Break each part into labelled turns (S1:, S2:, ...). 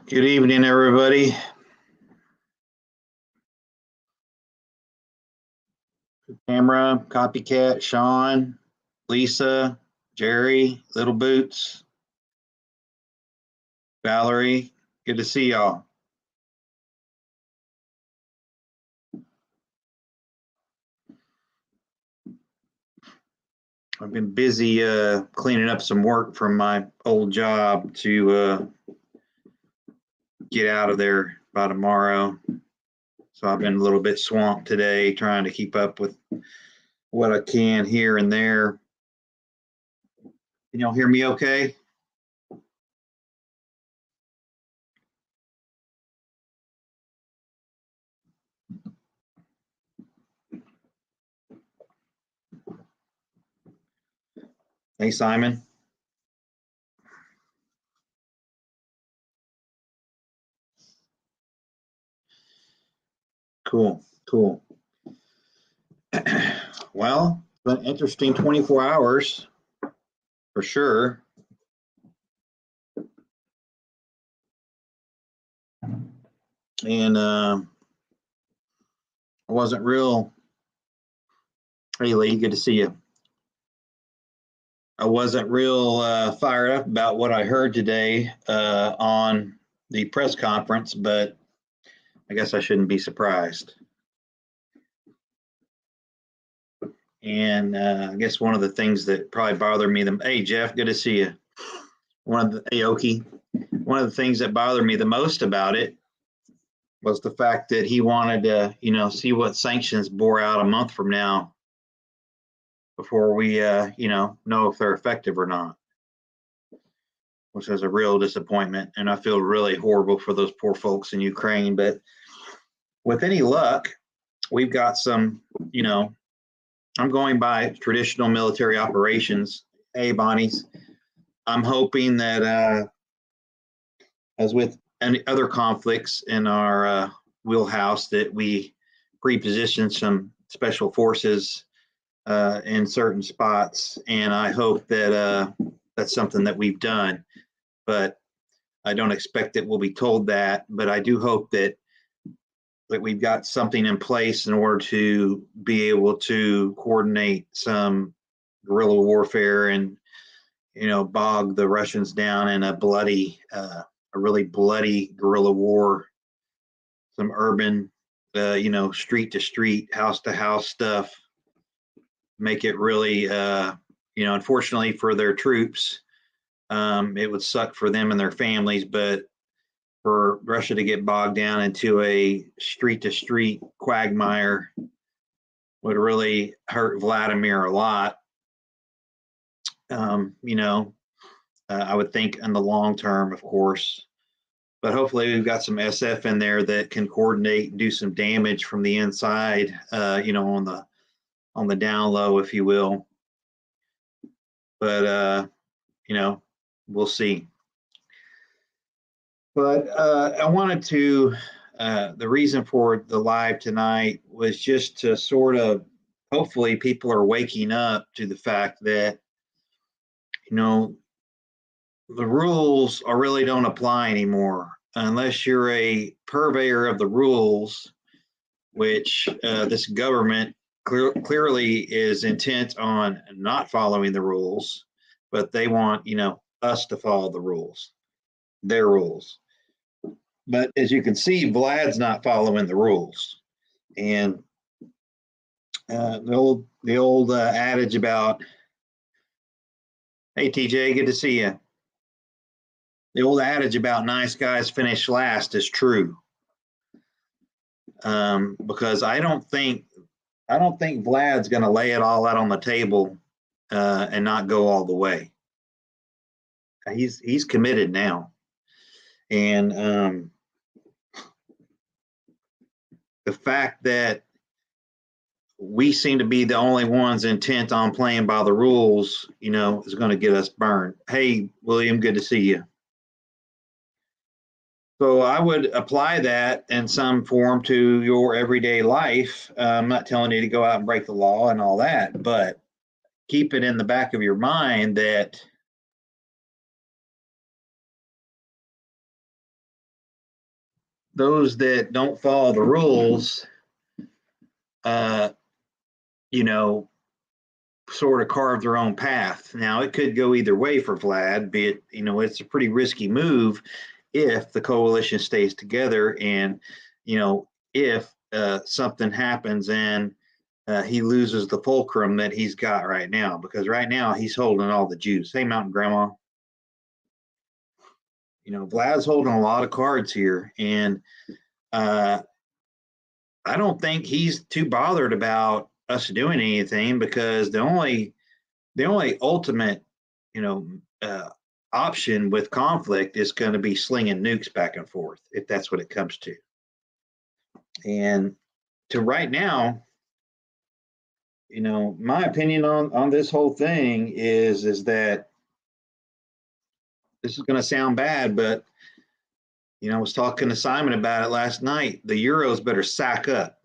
S1: Good evening, everybody. Camera, Copycat, Sean, Lisa, Jerry, Little Boots, Valerie. Good to see y'all. I've been busy cleaning up some work from my old job to get out of there by tomorrow. So I've been a little bit swamped today trying to keep up with what I can here and there. Can y'all hear me okay? Hey, Simon. Cool. Well, it's been an interesting 24 hours for sure. And I wasn't real. Hey, Lee, good to see you. I wasn't real fired up about what I heard today on the press conference, but I guess I shouldn't be surprised. And I guess one of the things that probably bothered me, hey, Jeff, good to see you. Hey, Oki, one of the things that bothered me the most about it was the fact that he wanted to, see what sanctions bore out a month from now before we, know if they're effective or not, which was a real disappointment. And I feel really horrible for those poor folks in Ukraine. But with any luck, we've got some, I'm going by traditional military operations. Hey, Bonnie's. I'm hoping that, as with any other conflicts in our wheelhouse, that we pre-position some special forces in certain spots, and I hope that that's something that we've done. But I don't expect that we'll be told that. But I do hope that we've got something in place in order to be able to coordinate some guerrilla warfare and bog the Russians down in a really bloody guerrilla war, some urban, street to street, house to house stuff. Make it really, unfortunately for their troops, it would suck for them and their families, but for Russia to get bogged down into a street to street quagmire would really hurt Vladimir a lot. I would think in the long term, of course, but hopefully we've got some SF in there that can coordinate and do some damage from the inside, on the down low, if you will. But we'll see. But I wanted to, the reason for the live tonight was just to sort of, hopefully people are waking up to the fact that, the rules really don't apply anymore unless you're a purveyor of the rules, which this government clearly is intent on not following the rules, but they want, us to follow the rules, their rules. But as you can see, Vlad's not following the rules. And the old adage about, hey, TJ, good to see you. The old adage about nice guys finish last is true. Because I don't think Vlad's going to lay it all out on the table and not go all the way. He's committed now, and the fact that we seem to be the only ones intent on playing by the rules, is going to get us burned. Hey, William, good to see you. So I would apply that in some form to your everyday life. I'm not telling you to go out and break the law and all that, but keep it in the back of your mind that those that don't follow the rules, uh, you know, sort of carve their own path. Now, it could go either way for Vlad, be it, it's a pretty risky move if the coalition stays together and, if something happens and he loses the fulcrum that he's got right now, because right now he's holding all the juice. Hey, Mountain Grandma. Vlad's holding a lot of cards here, and I don't think he's too bothered about us doing anything, because the only ultimate, option with conflict is going to be slinging nukes back and forth, if that's what it comes to. And to right now, my opinion on this whole thing is that this is going to sound bad, but I was talking to Simon about it last night. The Euros better sack up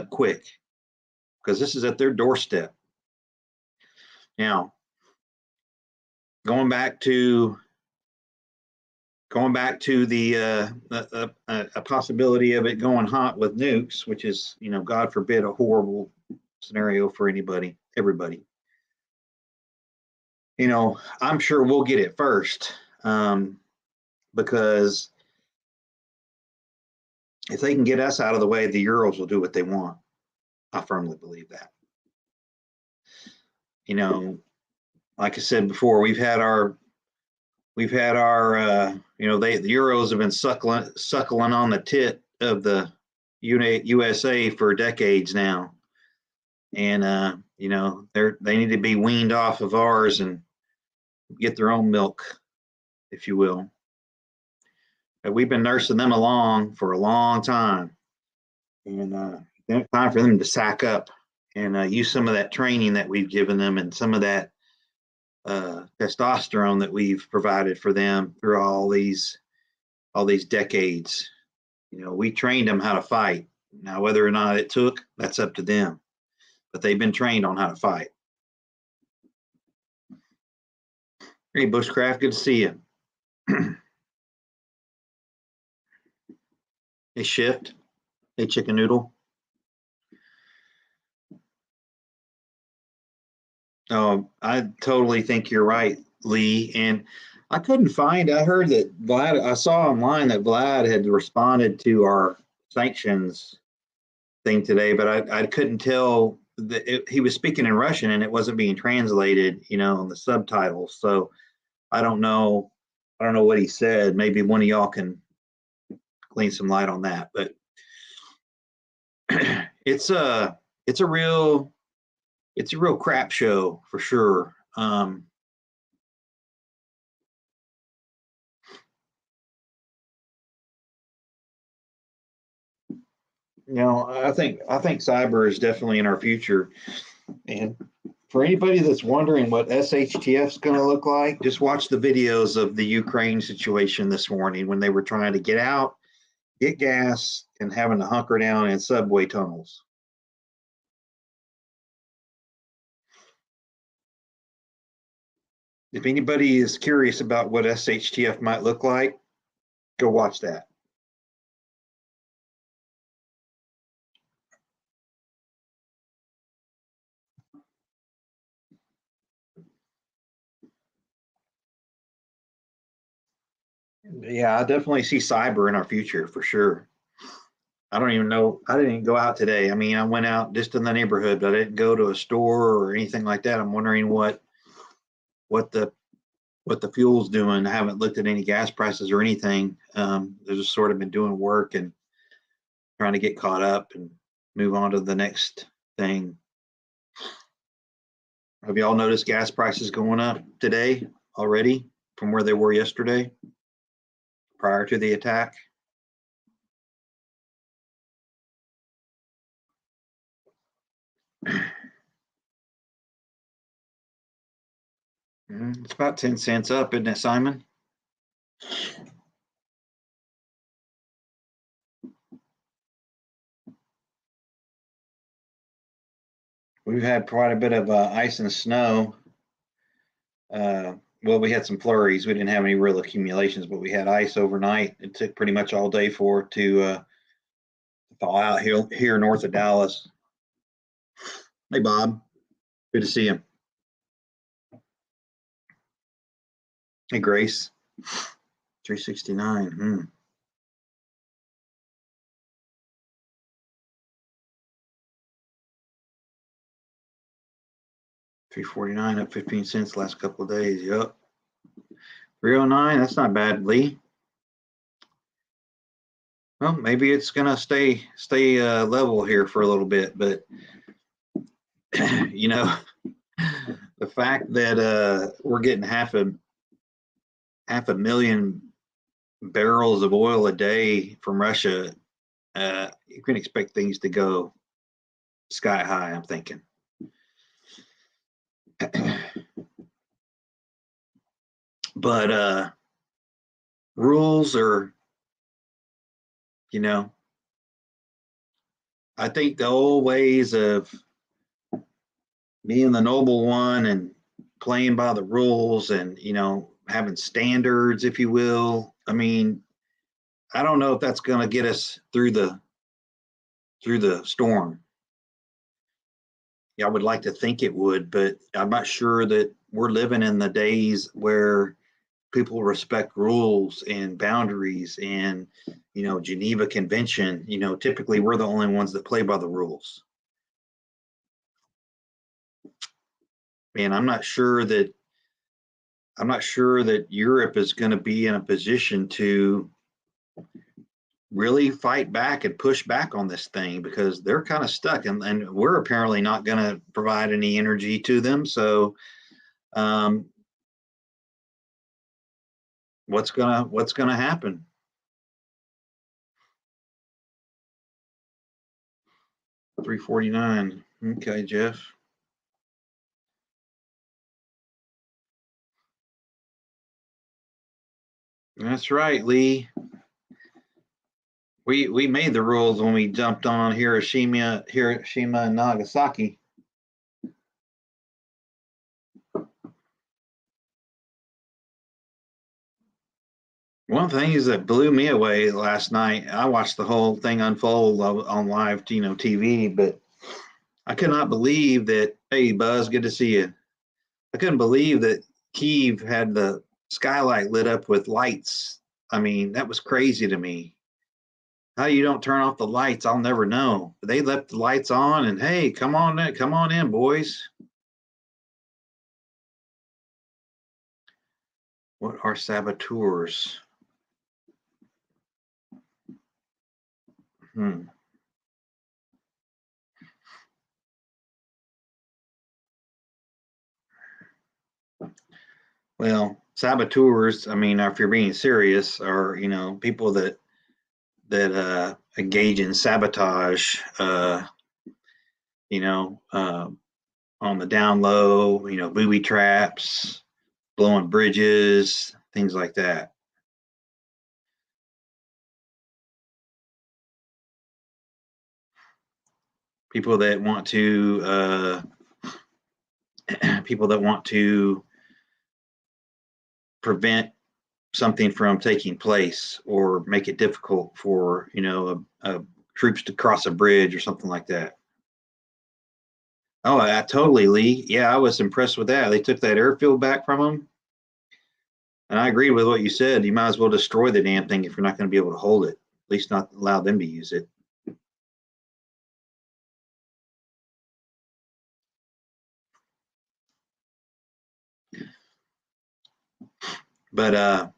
S1: quick, because this is at their doorstep. Now, going back to the a possibility of it going hot with nukes, which is, God forbid, a horrible scenario for everybody. I'm sure we'll get it first, because if they can get us out of the way, the Euros will do what they want. I firmly believe that. Like I said before, we've had our the Euros have been suckling on the tit of the USA for decades now, and they need to be weaned off of ours and get their own milk, if you will. But we've been nursing them along for a long time, and it's time for them to sack up and use some of that training that we've given them and some of that testosterone that we've provided for them through all these decades. We trained them how to fight. Now, whether or not it took, that's up to them. But they've been trained on how to fight. Hey, Bushcraft, good to see you. Hey, Shift. Hey, Chicken Noodle. Oh, I totally think you're right, Lee. And I couldn't find, I heard that Vlad, I saw online that Vlad had responded to our sanctions thing today, but I couldn't tell that he was speaking in Russian and it wasn't being translated, on the subtitles. So I don't know what he said. Maybe one of y'all can clean some light on that. But it's a real crap show for sure. I think cyber is definitely in our future. And for anybody that's wondering what SHTF is going to look like, just watch the videos of the Ukraine situation this morning when they were trying to get out, get gas, and having to hunker down in subway tunnels. If anybody is curious about what SHTF might look like, go watch that. Yeah, I definitely see cyber in our future for sure. I don't even know. I didn't go out today. I mean, I went out just in the neighborhood, but I didn't go to a store or anything like that. I'm wondering what the fuel's doing. I haven't looked at any gas prices or anything. I've just sort of been doing work and trying to get caught up and move on to the next thing. Have y'all noticed gas prices going up today already from where they were yesterday prior to the attack? It's about 10 cents up, isn't it, Simon? We've had quite a bit of ice and snow well, we had some flurries. We didn't have any real accumulations, but we had ice overnight. It took pretty much all day for it to thaw out here north of Dallas. Hey, Bob. Good to see you. Hey, Grace. 369. 349 up 15 cents last couple of days. Yep. 309. That's not bad, Lee. Well, maybe it's gonna stay level here for a little bit, but you know, the fact that we're getting half a million barrels of oil a day from Russia, you can expect things to go sky high, I'm thinking. But rules are, you know, I think the old ways of being the noble one and playing by the rules and, you know, having standards, if you will. I mean, I don't know if that's going to get us through the storm. Yeah, I would like to think it would, but I'm not sure that we're living in the days where people respect rules and boundaries and, you know, Geneva Convention. You know, typically we're the only ones that play by the rules. And I'm not sure that Europe is going to be in a position to really fight back and push back on this thing, because they're kind of stuck, and we're apparently not going to provide any energy to them. So what's gonna happen? $3.49. Okay, Jeff. That's right, Lee. We made the rules when we jumped on Hiroshima and Nagasaki. One of the things that blew me away last night, I watched the whole thing unfold on live, TV, but I could not believe that. Hey, Buzz, good to see you. I couldn't believe that Kyiv had the skylight lit up with lights. I mean, that was crazy to me. How you don't turn off the lights, I'll never know. But they left the lights on, and hey, come on in, boys. What are saboteurs? Well, saboteurs, I mean, if you're being serious, are, people that engage in sabotage, you know, uh, on the down low, booby traps, blowing bridges, things like that. People that want to people that want to prevent something from taking place or make it difficult for troops to cross a bridge or something like that. Oh, I totally, Lee. Yeah, I was impressed with that. They took that airfield back from them, and I agree with what you said. You might as well destroy the damn thing if you're not going to be able to hold it. At least not allow them to use it. But I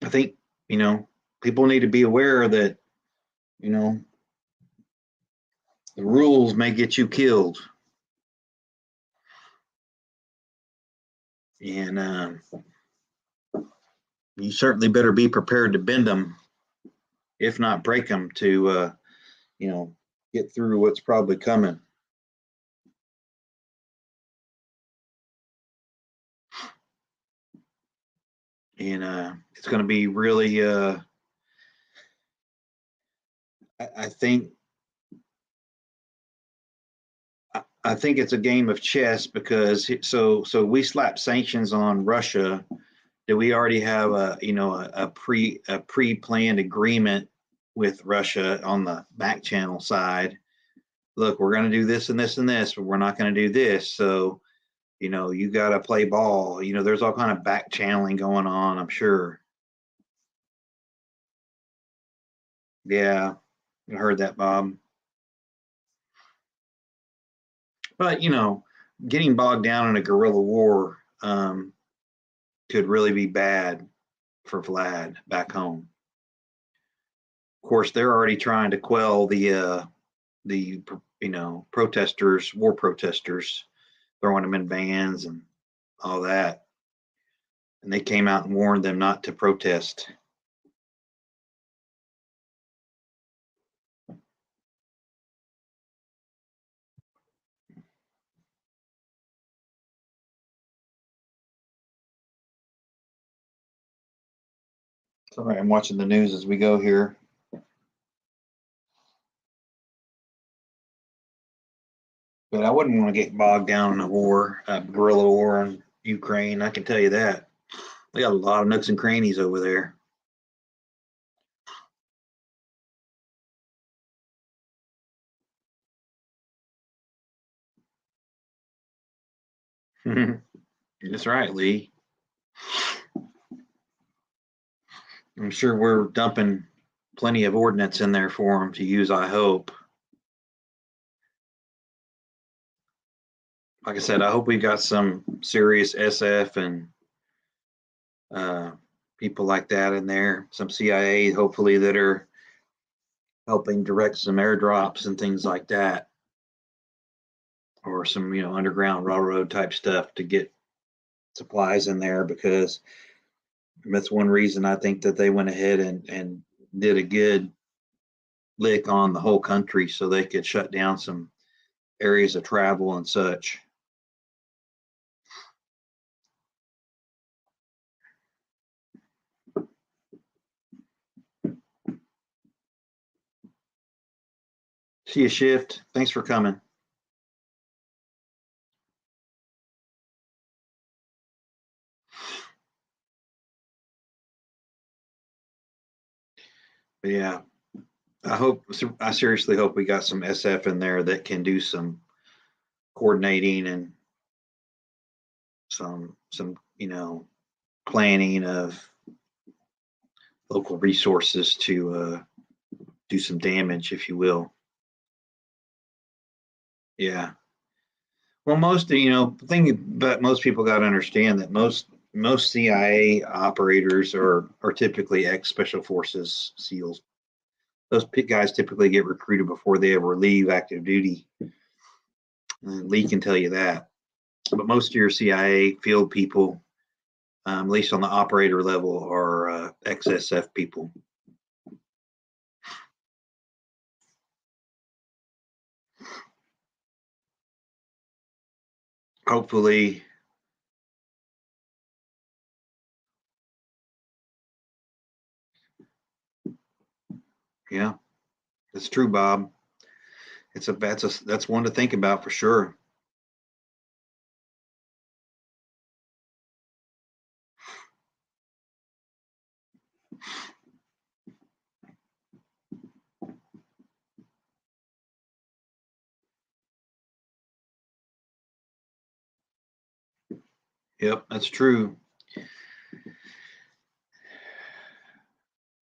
S1: think people need to be aware that the rules may get you killed, and you certainly better be prepared to bend them, if not break them, to get through what's probably coming. And it's going to be really, I think I think it's a game of chess because so we slap sanctions on Russia. Do we already have a pre-planned agreement with Russia on the back channel side? Look, we're going to do this and this and this, but we're not going to do this. So, you got to play ball. There's all kind of back channeling going on, I'm sure. Yeah, I heard that, Bob. But, getting bogged down in a guerrilla war could really be bad for Vlad back home. Of course, they're already trying to quell the protesters, war protesters, throwing them in vans and all that. And they came out and warned them not to protest. Sorry, I'm watching the news as we go here. But I wouldn't want to get bogged down in a war, a guerrilla war in Ukraine. I can tell you that. They got a lot of nooks and crannies over there. That's right, Lee. I'm sure we're dumping plenty of ordnance in there for them to use, I hope. Like I said, I hope we got some serious SF and uh, people like that in there, some CIA, hopefully, that are helping direct some airdrops and things like that, or some underground railroad type stuff to get supplies in there, because that's one reason I think that they went ahead and did a good lick on the whole country so they could shut down some areas of travel and such. See you, Shift. Thanks for coming. But yeah, I seriously hope we got some SF in there that can do some coordinating and some planning of local resources to do some damage, if you will. Yeah. Well, the thing that most people got to understand that most CIA operators are typically ex special forces SEALs. Those guys typically get recruited before they ever leave active duty. And Lee can tell you that. But most of your CIA field people, at least on the operator level, are ex-SF people. Hopefully, yeah, that's true, Bob. That's one to think about for sure. Yep, that's true.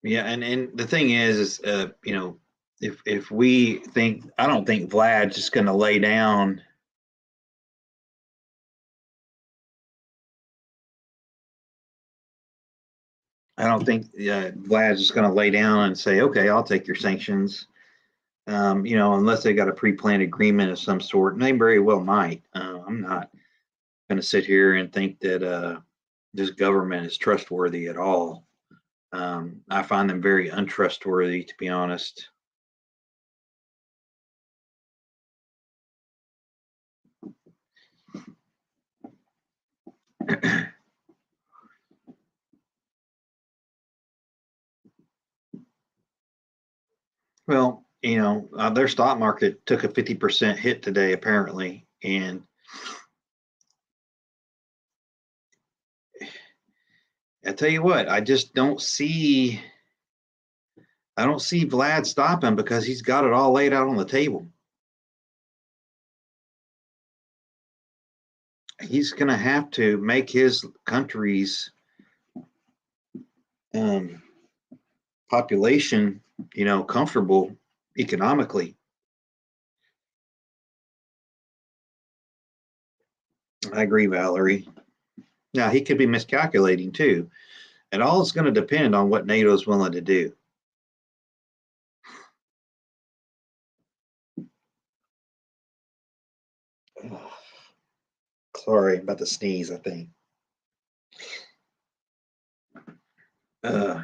S1: Yeah, and the thing is if we think, I don't think Vlad's just going to lay down. I don't think Vlad's just going to lay down and say, "Okay, I'll take your sanctions." Unless they got a pre-planned agreement of some sort, and they very well might. I'm not going to sit here and think that this government is trustworthy at all. I find them very untrustworthy, to be honest. Well, their stock market took a 50% hit today, apparently. And I tell you what, I just don't see. I don't see Vlad stopping because he's got it all laid out on the table. He's going to have to make his country's um, population, comfortable economically. I agree, Valerie. Now, he could be miscalculating too. And all is going to depend on what NATO is willing to do. Sorry about the sneeze, I think. Uh,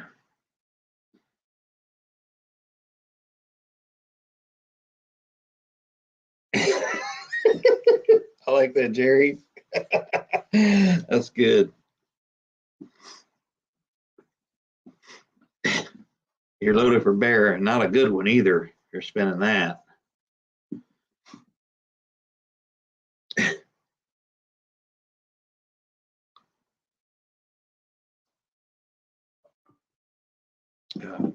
S1: I like that, Jerry. That's good. You're loaded for bear, and not a good one either. You're spinning that. A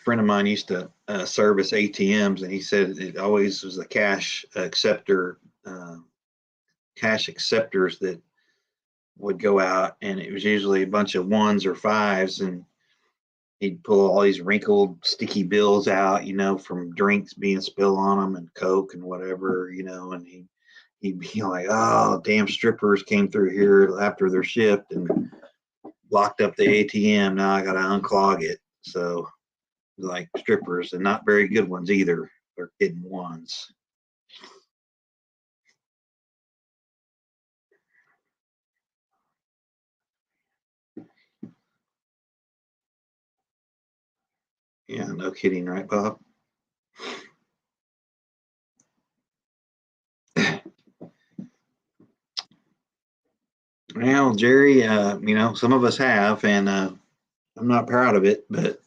S1: friend of mine used to service ATMs, and he said it always was the cash acceptors that would go out, and it was usually a bunch of ones or fives, and he'd pull all these wrinkled, sticky bills out, from drinks being spilled on them and Coke and whatever, and he'd be like, "Oh, damn strippers came through here after their shift and locked up the ATM. Now I got to unclog it." So, like strippers, and not very good ones either. They're getting ones. Yeah, no kidding, right, Bob? Well, Jerry, some of us have, and I'm not proud of it, but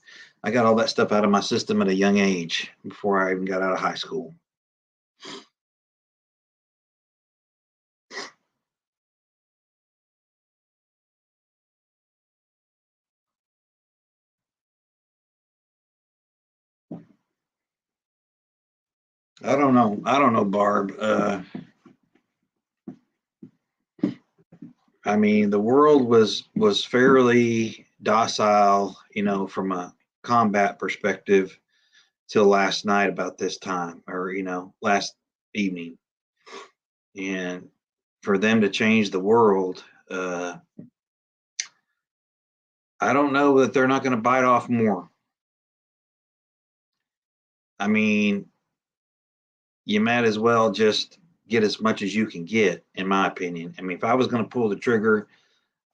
S1: I got all that stuff out of my system at a young age before I even got out of high school. I don't know. I don't know, Barb. I mean, the world was fairly docile, from a combat perspective till last night about this time, or last evening, and for them to change the world, I don't know that they're not going to bite off more. I mean, you might as well just get as much as you can get, in my opinion. I mean, if I was going to pull the trigger,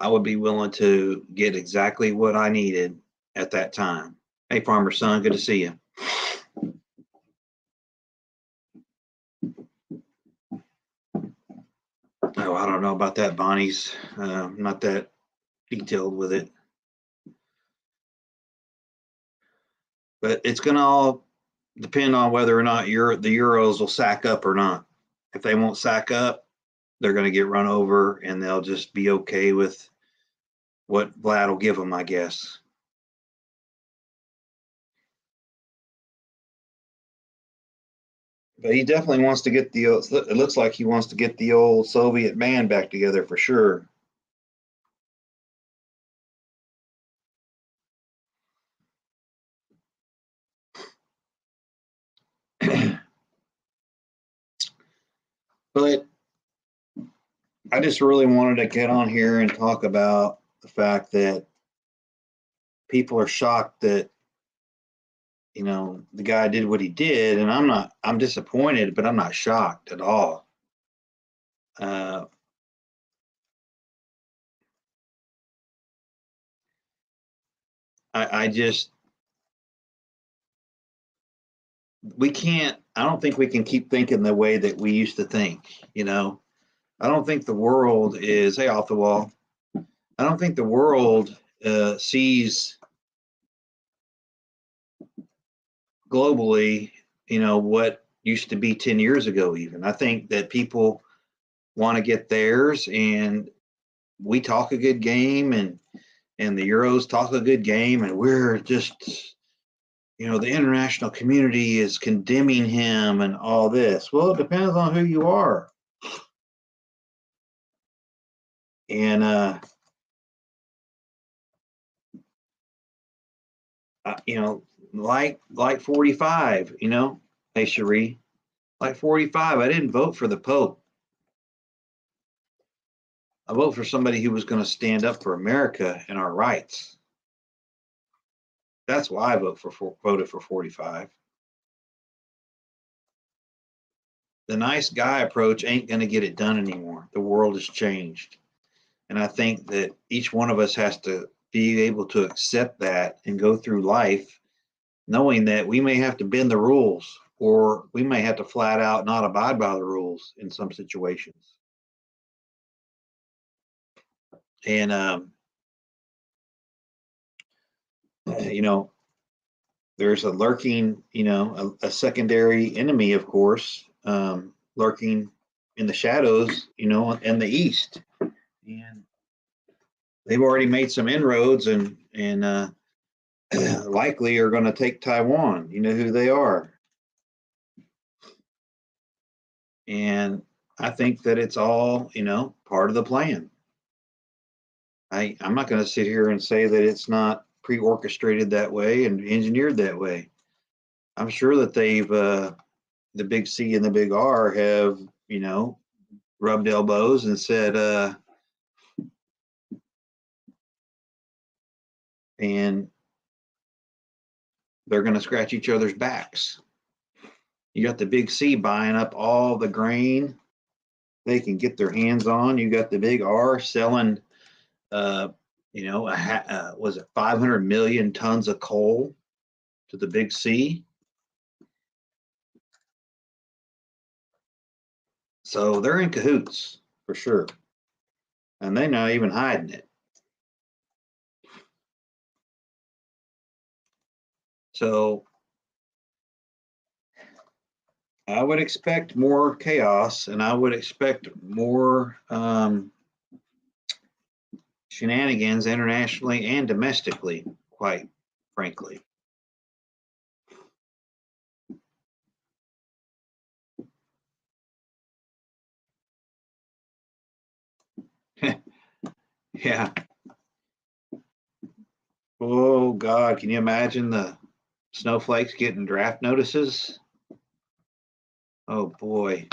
S1: I would be willing to get exactly what I needed at that time. Hey, Farmer Son, good to see you. Oh, I don't know about that, Bonnie's. Not that detailed with it. But it's going to all depend on whether or not the Euros will sack up or not. If they won't sack up, they're going to get run over, and they'll just be okay with what Vlad will give them, I guess. But he definitely wants to get the. It looks like he wants to get the old Soviet band back together for sure. But I just really wanted to get on here and talk about the fact that people are shocked that the guy did what he did, and I'm not. I'm disappointed, but I'm not shocked at all. Uh, I just we can't. I don't think we can keep thinking the way that we used to think. I don't think the world is. Hey, off the wall. I don't think the world sees globally, what used to be 10 years ago, even. I think that people want to get theirs, and we talk a good game, and the Euros talk a good game, and we're just, the international community is condemning him and all this. Well, it depends on who you are. And like 45, hey Cherie, like 45, I didn't vote for the Pope. I vote for somebody who was going to stand up for America and our rights. That's why I voted for 45. The nice guy approach ain't going to get it done anymore. The world has changed. And I think that each one of us has to be able to accept that and go through life knowing that we may have to bend the rules, or we may have to flat out not abide by the rules in some situations. And, there's a lurking, a secondary enemy, of course, lurking in the shadows, in the East. And they've already made some inroads and likely are going to take Taiwan. You know who they are. And I think that it's all, part of the plan. I'm not going to sit here and say that it's not pre-orchestrated that way and engineered that way. I'm sure that they've, the big C and the big R have, rubbed elbows and said, and they're going to scratch each other's backs. You got the big C buying up all the grain they can get their hands on. You got the big R selling, was it 500 million tons of coal to the big C? So they're in cahoots for sure. And they're not even hiding it. So I would expect more chaos, and I would expect more shenanigans internationally and domestically, quite frankly. Yeah. Oh God, can you imagine the snowflakes getting draft notices? Oh boy.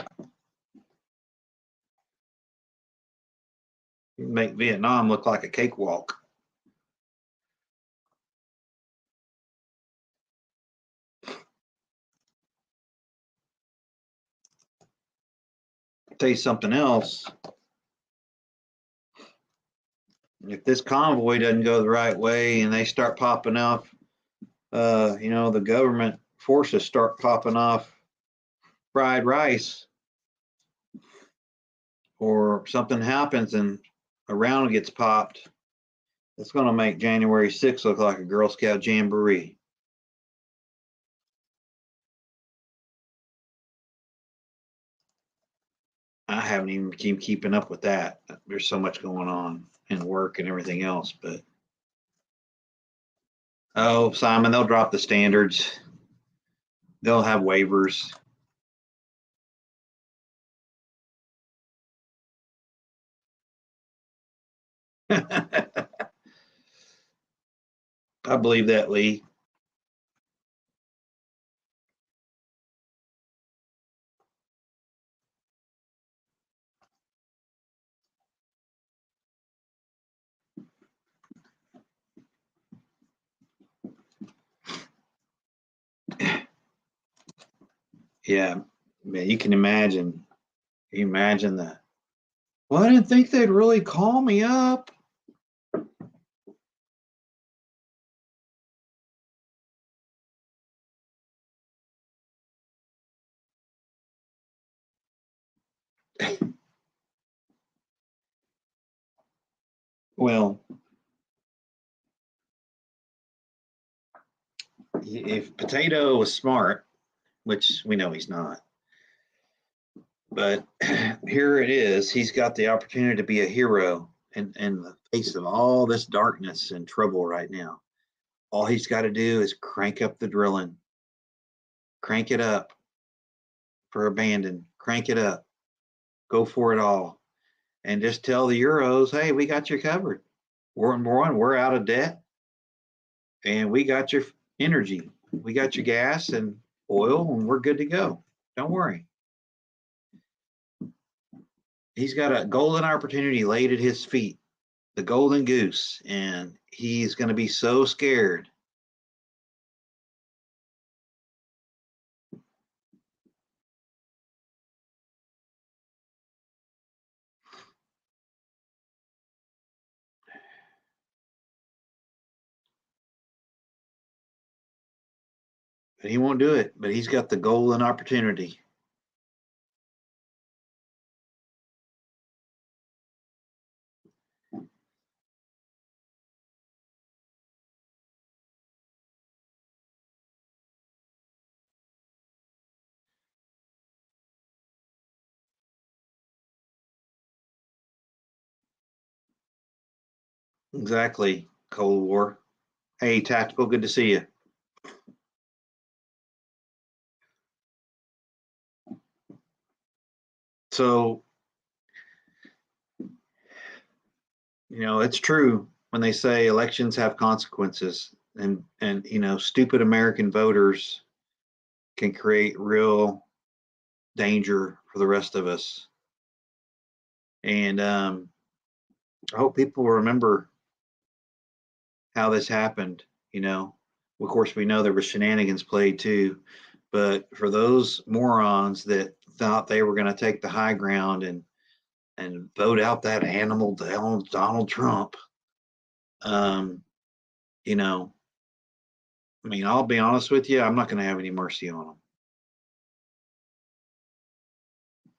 S1: Make Vietnam look like a cakewalk. I'll tell you something else. If this convoy doesn't go the right way and they start popping off, the government forces start popping off fried rice, or something happens and a round gets popped, it's going to make January 6th look like a Girl Scout jamboree. I haven't even been keeping up with that. There's so much going on in work and everything else, but oh, Simon, they'll drop the standards. They'll have waivers. I believe that, Lee. Yeah, man, you can imagine. You imagine that. Well, I didn't think they'd really call me up. Well, if Potato was smart, which we know he's not, But here it is. He's got the opportunity to be a hero in the face of all this darkness and trouble right now. All he's got to do is crank up the drilling, crank it up for abandon, crank it up, go for it all, and just tell the Euros, hey, we got you covered. We're out of debt, and we got your energy, we got your gas and oil, and we're good to go. Don't worry. He's got a golden opportunity laid at his feet, the golden goose, and he's going to be so scared. But he won't do it, but he's got the golden opportunity. Exactly, Cold War. Hey, Tactical, good to see you. So, it's true when they say elections have consequences, and stupid American voters can create real danger for the rest of us. And I hope people remember how this happened. Of course, we know there was shenanigans played too, but for those morons that thought they were going to take the high ground and vote out that animal Donald Trump, um, you know, I mean, I'll be honest with you, I'm not going to have any mercy on them.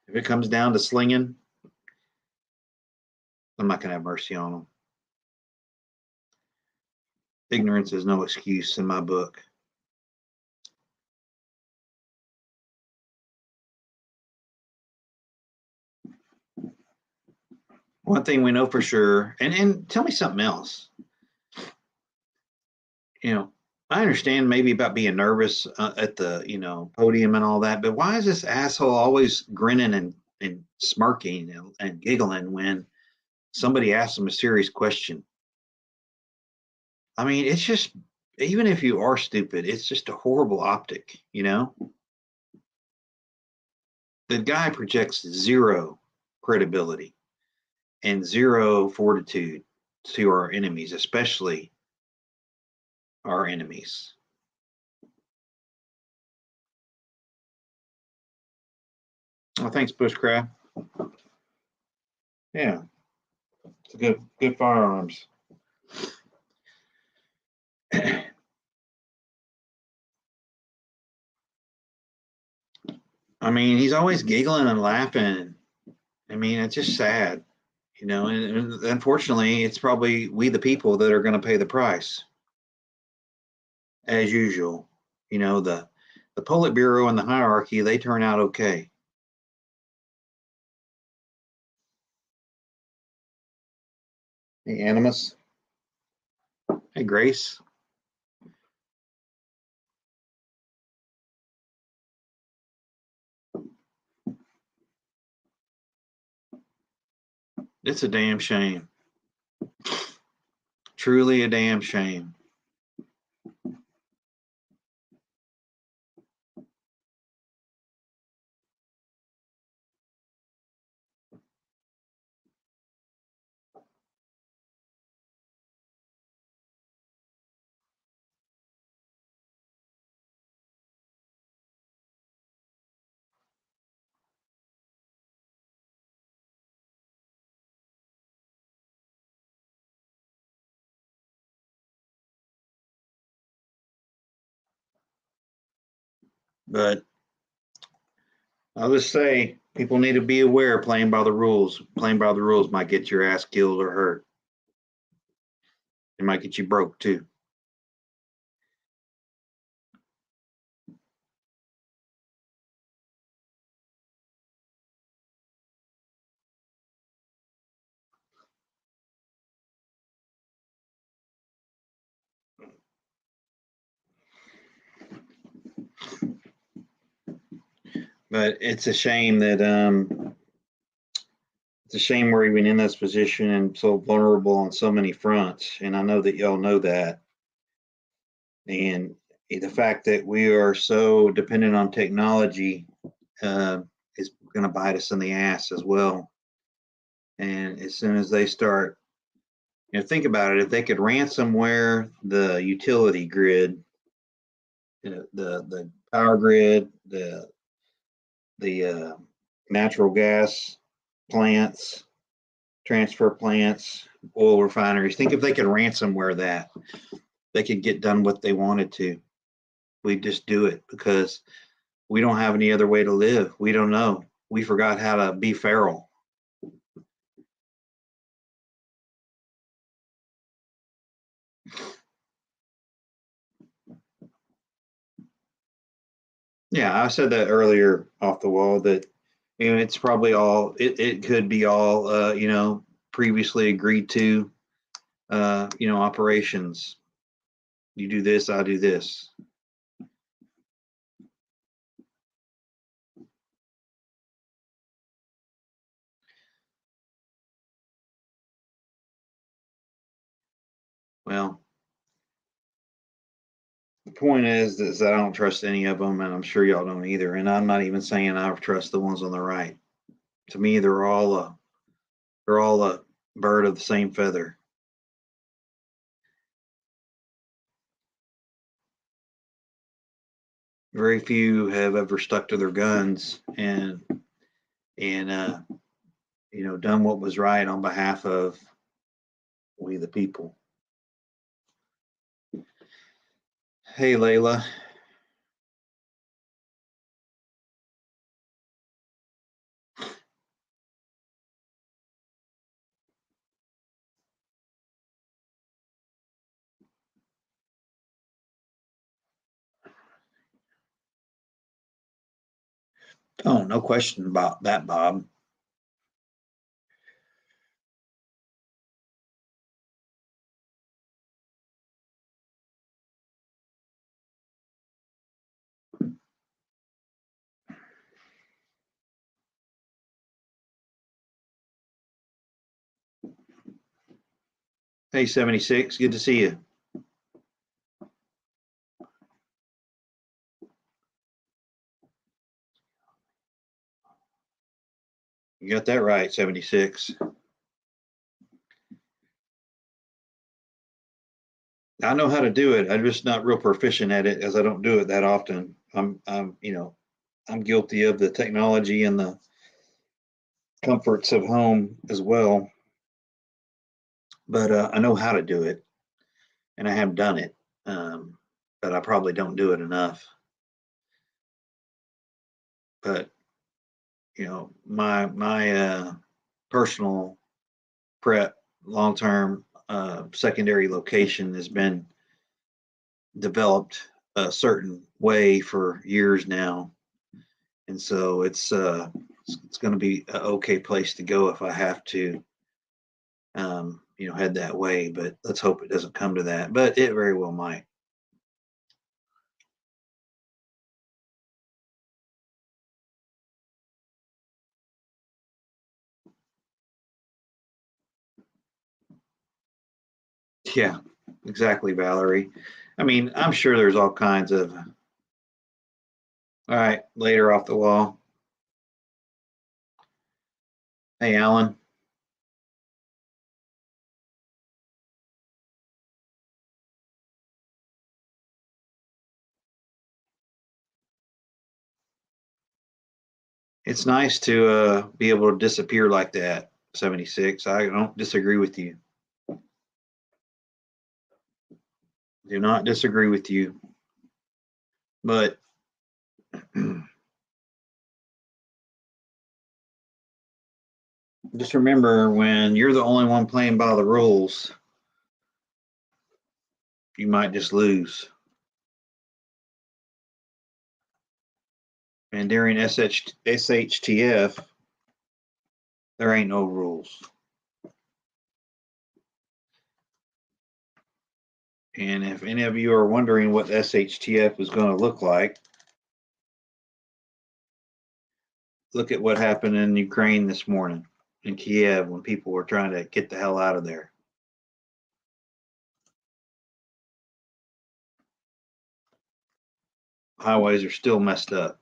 S1: If it comes down to slinging, I'm not going to have mercy on them. Ignorance is no excuse in my book. One thing we know for sure, and tell me something else. You know, I understand maybe about being nervous at the podium and all that, but why is this asshole always grinning and smirking and giggling when somebody asks him a serious question? I mean, it's just, even if you are stupid, it's just a horrible optic. The guy projects zero credibility and zero fortitude to our enemies, especially our enemies. Oh, thanks, Bushcraft. Yeah, it's a good firearms. I mean, he's always giggling and laughing. I mean, it's just sad. And unfortunately, it's probably we, the people, that are going to pay the price, as usual. The Politburo and the hierarchy, they turn out okay. Hey, Animus. Hey, Grace. It's a damn shame. Truly a damn shame. But I'll just say, people need to be aware playing by the rules. Playing by the rules might get your ass killed or hurt. It might get you broke too. But it's a shame that it's a shame we're even in this position and so vulnerable on so many fronts. And I know that y'all know that. And the fact that we are so dependent on technology uh, is going to bite us in the ass as well. And as soon as they start, think about it. If they could ransomware the utility grid, the power grid, the natural gas plants, transfer plants, oil refineries. Think if they could ransomware that, they could get done what they wanted to. We just do it because we don't have any other way to live. We don't know. We forgot how to be feral. Yeah, I said that earlier off the wall that it's probably all it could be all previously agreed to operations. You do this, I do this. Well, the point is that I don't trust any of them, and I'm sure y'all don't either. And I'm not even saying I trust the ones on the right. To me, they're all a bird of the same feather. Very few have ever stuck to their guns and done what was right on behalf of we the people. Hey, Layla. Oh, no question about that, Bob. Hey, 76. Good to see you. You got that right, 76. I know how to do it. I'm just not real proficient at it as I don't do it that often. I'm guilty of the technology and the comforts of home as well, but I know how to do it and I have done it. But I probably don't do it enough. But my personal prep long term secondary location has been developed a certain way for years now, and so it's going to be an okay place to go if I have to head that way. But let's hope it doesn't come to that. But it very well might. Yeah, exactly, Valerie. I mean, I'm sure there's all kinds of. All right, later off the wall. Hey, Alan. It's nice to be able to disappear like that, 76. I don't disagree with you. Do not disagree with you. But just remember when you're the only one playing by the rules, you might just lose. And during SHTF, there ain't no rules. And if any of you are wondering what SHTF is going to look like, look at what happened in Ukraine this morning, in Kiev, when people were trying to get the hell out of there. Highways are still messed up.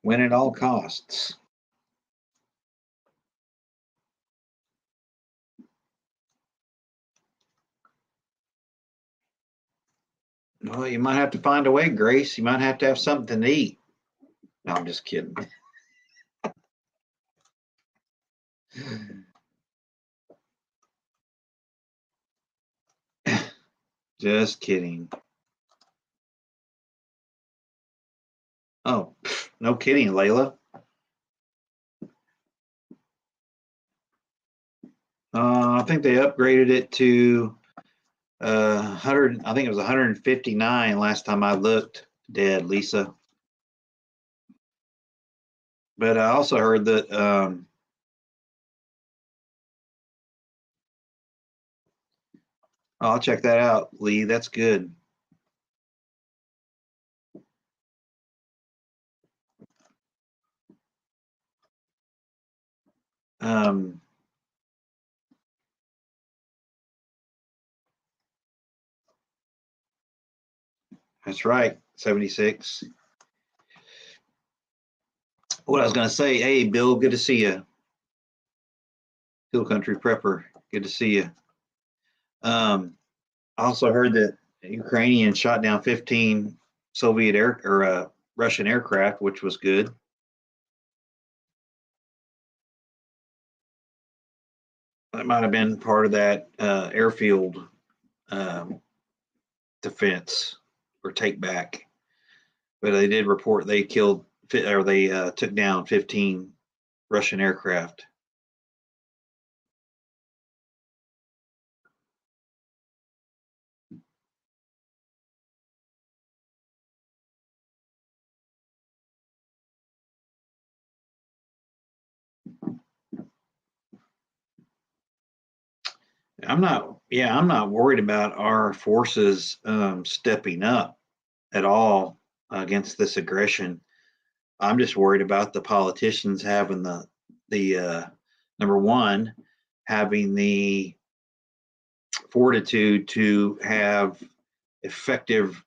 S1: Win at all costs. Well, you might have to find a way, Grace. You might have to have something to eat. No, I'm just kidding. Just kidding. Oh, no kidding, Layla. I think they upgraded it to 100. I think it was 159 last time I looked. Dead, Lisa. But I also heard that I'll check that out, Lee. That's good. That's right, 76. What I was going to say, hey, Bill, good to see you. Hill Country Prepper, good to see you. I also heard that Ukrainians shot down 15 Soviet or Russian aircraft, which was good. That might have been part of that airfield defense or take back. But they did report they killed or they took down 15 Russian aircraft. I'm not worried about our forces stepping up at all against this aggression. I'm just worried about the politicians having the number one, having the fortitude to have effective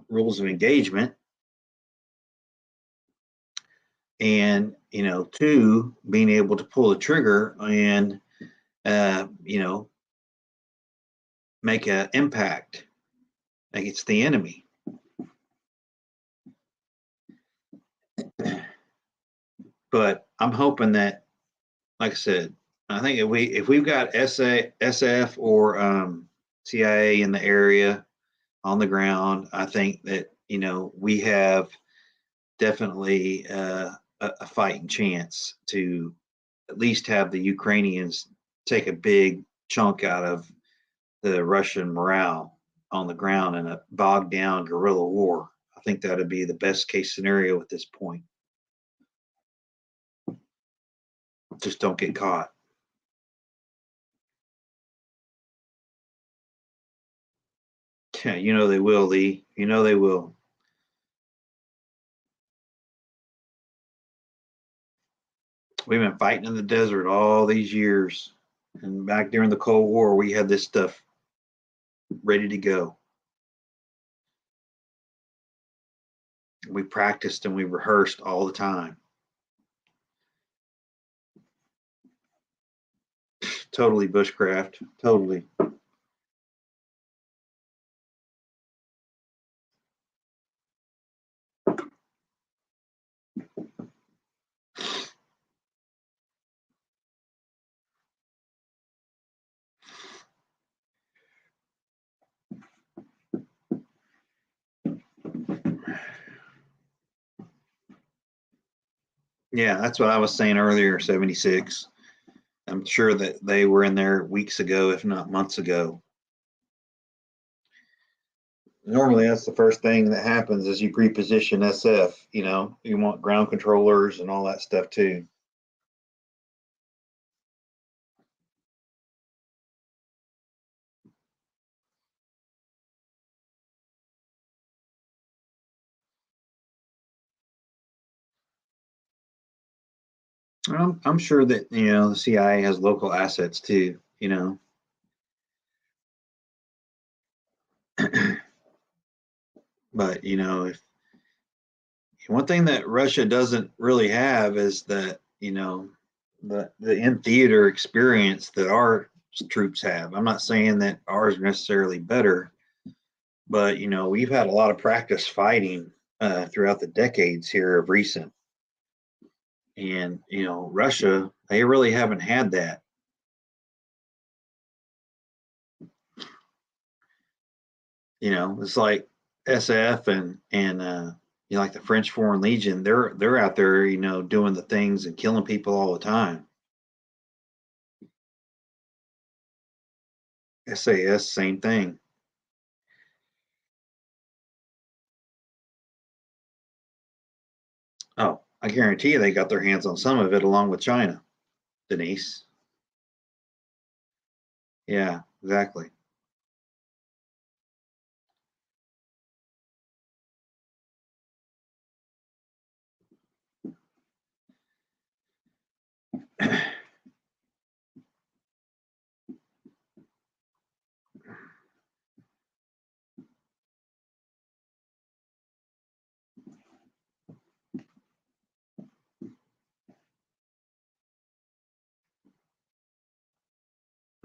S1: rules of engagement, and two, being able to pull the trigger and make an impact against the enemy. But I'm hoping that, like I said, I think if we've got SF or CIA in the area on the ground, I think that we have definitely a fighting chance to at least have the Ukrainians take a big chunk out of the Russian morale on the ground in a bogged down guerrilla war. I think that would be the best case scenario at this point. Just don't get caught. Yeah, they will, Lee. They will. We've been fighting in the desert all these years. And back during the Cold War, we had this stuff ready to go. We practiced and we rehearsed all the time. Totally bushcraft. Totally. Yeah, that's what I was saying earlier, 76. I'm sure that they were in there weeks ago, if not months ago. Normally, that's the first thing that happens is you pre-position SF. You want ground controllers and all that stuff too. I'm sure that the CIA has local assets too. But if one thing that Russia doesn't really have is that the in theater experience that our troops have. I'm not saying that ours are necessarily better, but we've had a lot of practice fighting throughout the decades here of recent, and Russia, they really haven't had that. It's like SF and like the French Foreign Legion. They're out there, doing the things and killing people all the time. SAS, same thing. Oh, I guarantee you they got their hands on some of it along with China, Denise. Yeah, exactly.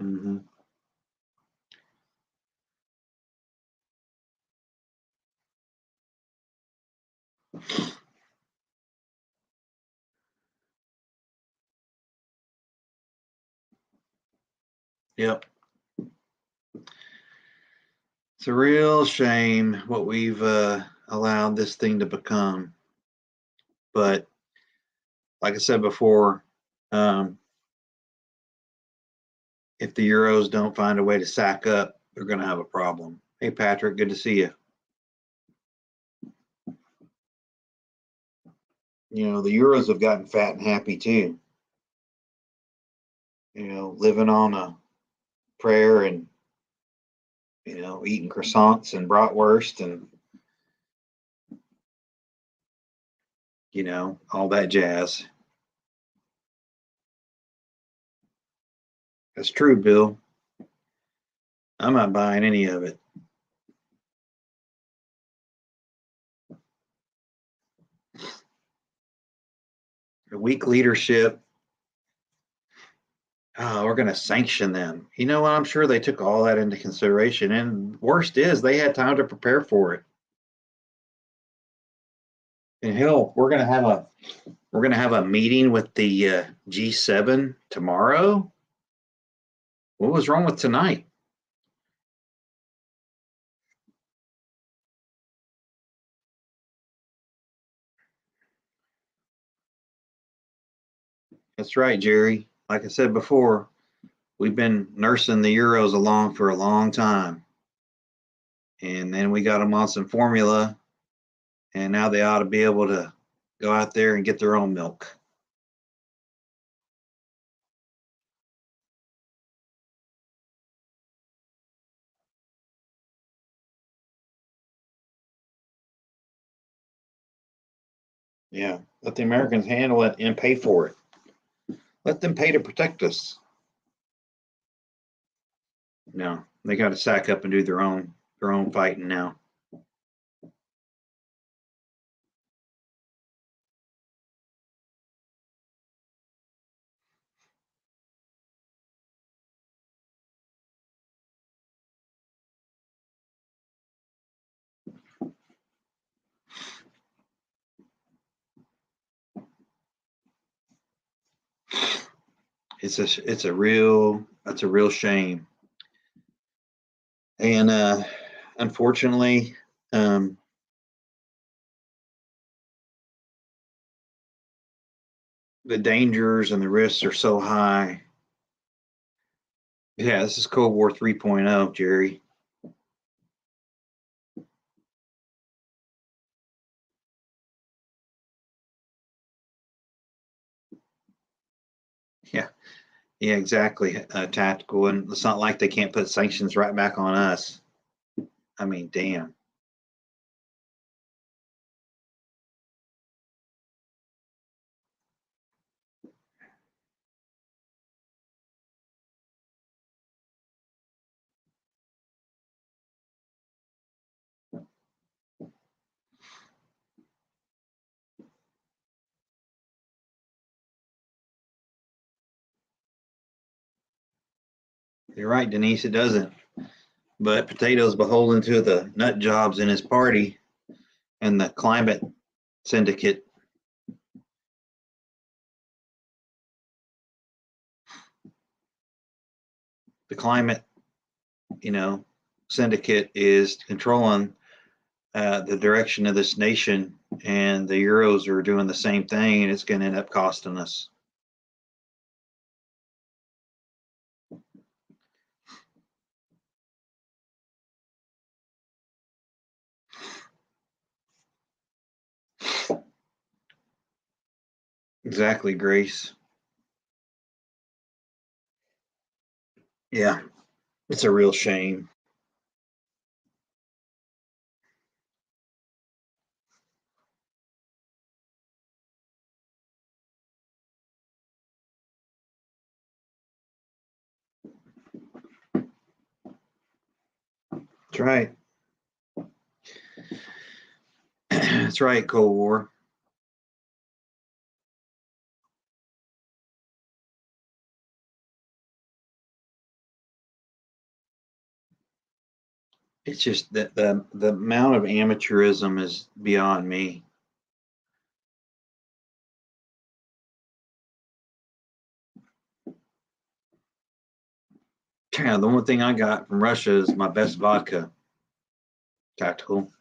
S1: Hmm. Yep. It's a real shame what we've allowed this thing to become. But like I said before, um, if the Euros don't find a way to sack up, they're going to have a problem. Hey, Patrick, good to see you. The Euros have gotten fat and happy too. Living on a prayer and, eating croissants and bratwurst and, all that jazz. That's true, Bill. I'm not buying any of it. The weak leadership. Oh, we're going to sanction them. You know what? I'm sure they took all that into consideration. And worst is they had time to prepare for it. And hell, we're gonna have a meeting with the G7 tomorrow. What was wrong with tonight? That's right, Jerry. Like I said before, we've been nursing the Euros along for a long time. And then we got them on some formula, and now they ought to be able to go out there and get their own milk. Yeah, let the Americans handle it and pay for it. Let them pay to protect us. No, they got to sack up and do their own fighting now. That's a real shame. And unfortunately, um, the dangers and the risks are so high. Yeah, this is Cold War 3.0, Jerry. Yeah, yeah, exactly. Tactical, and it's not like they can't put sanctions right back on us. I mean, damn. You're right, Denise, it doesn't. But Potato's beholden to the nut jobs in his party and the climate syndicate. The climate, syndicate is controlling the direction of this nation, and the Euros are doing the same thing, and it's going to end up costing us. Exactly, Grace. Yeah, it's a real shame. That's right. That's right, Cold War. It's just that the amount of amateurism is beyond me. Yeah, the one thing I got from Russia is my best vodka. Tactical.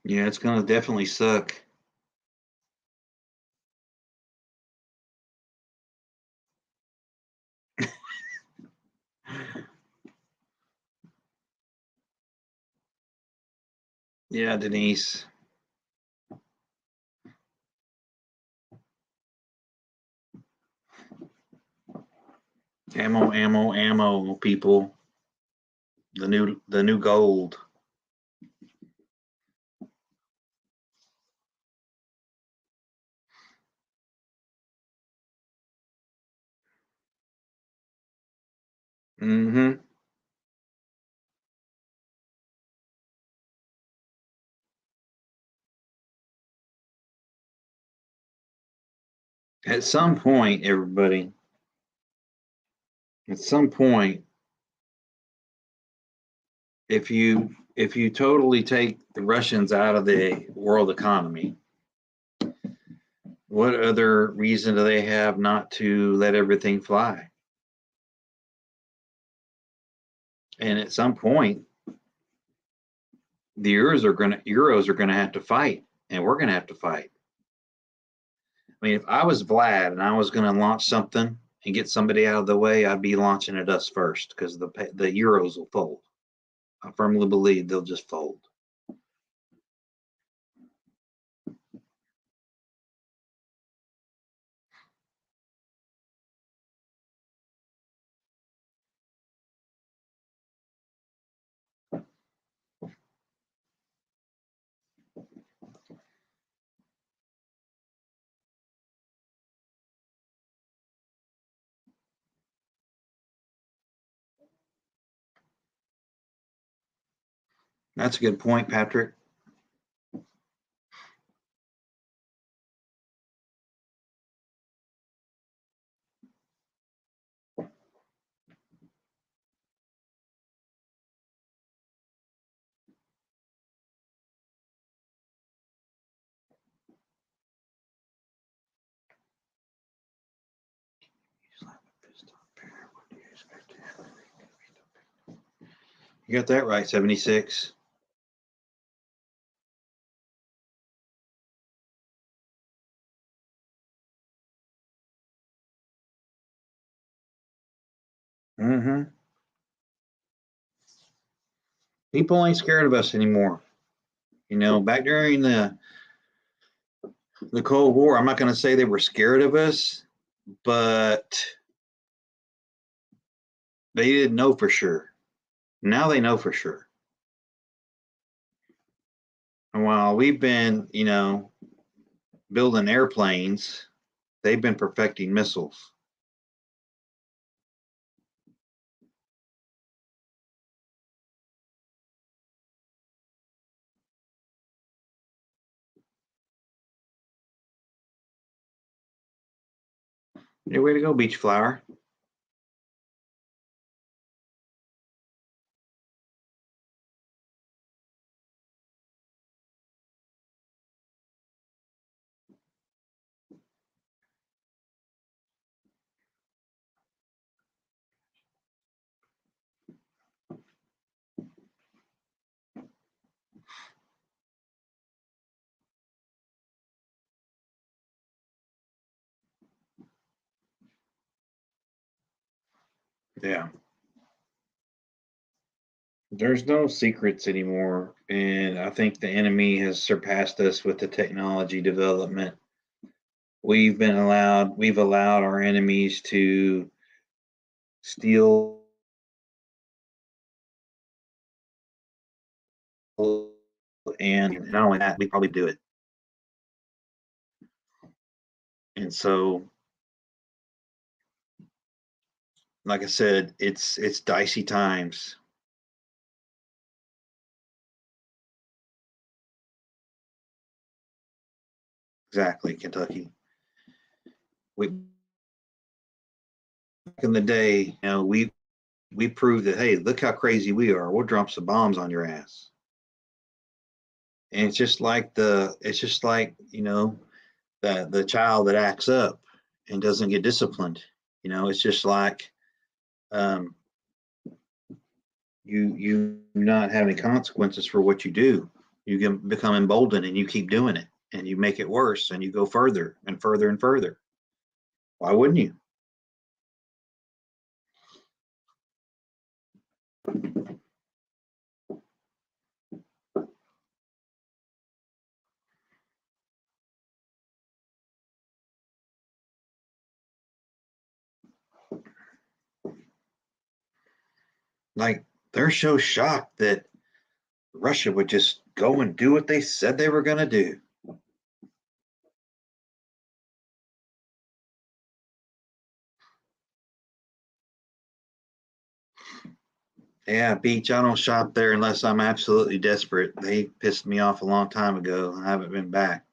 S1: Yeah, it's gonna definitely suck. Yeah, Denise. Ammo, ammo, ammo, people. The new gold. Mm-hmm. At some point, everybody, at some point, if you totally take the Russians out of the world economy, what other reason do they have not to let everything fly? And at some point, the Euros are gonna have to fight, and we're gonna have to fight. I mean, if I was Vlad and I was gonna launch something and get somebody out of the way, I'd be launching at us first because the Euros will fold. I firmly believe they'll just fold. That's a good point, Patrick. You got that right, 76. Mm-hmm. People ain't scared of us anymore. Back during the Cold War, I'm not going to say they were scared of us, but they didn't know for sure. Now they know for sure. And while we've been, building airplanes, they've been perfecting missiles. Yeah, way to go, beach flower. Yeah. There's no secrets anymore. And I think the enemy has surpassed us with the technology development. We've allowed our enemies to steal, and not only that, we probably do it. And so, like I said, it's dicey times. Exactly, Kentucky. We Back in the day, we proved that, hey, look how crazy we are. We'll drop some bombs on your ass. And it's just like the child that acts up and doesn't get disciplined. It's just like, um, you not having consequences for what you do. You can become emboldened and you keep doing it and you make it worse and you go further and further and further. Why wouldn't you? Like, they're so shocked that Russia would just go and do what they said they were going to do. Yeah, beach. I don't shop there unless I'm absolutely desperate. They pissed me off a long time ago. I haven't been back.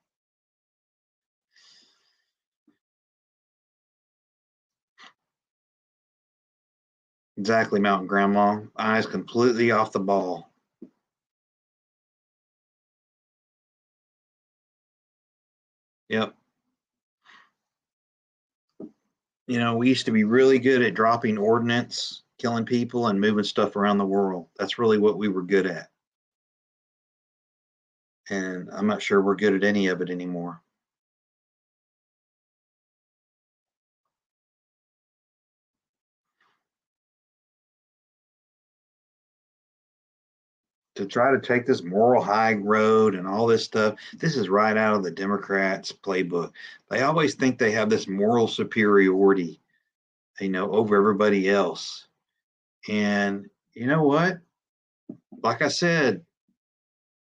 S1: Exactly, Mountain Grandma. Eyes completely off the ball. Yep. We used to be really good at dropping ordnance, killing people, and moving stuff around the world. That's really what we were good at. And I'm not sure we're good at any of it anymore. To try to take this moral high road and all this stuff, this is right out of the Democrats' playbook. They always think they have this moral superiority, over everybody else. And you know what? Like I said,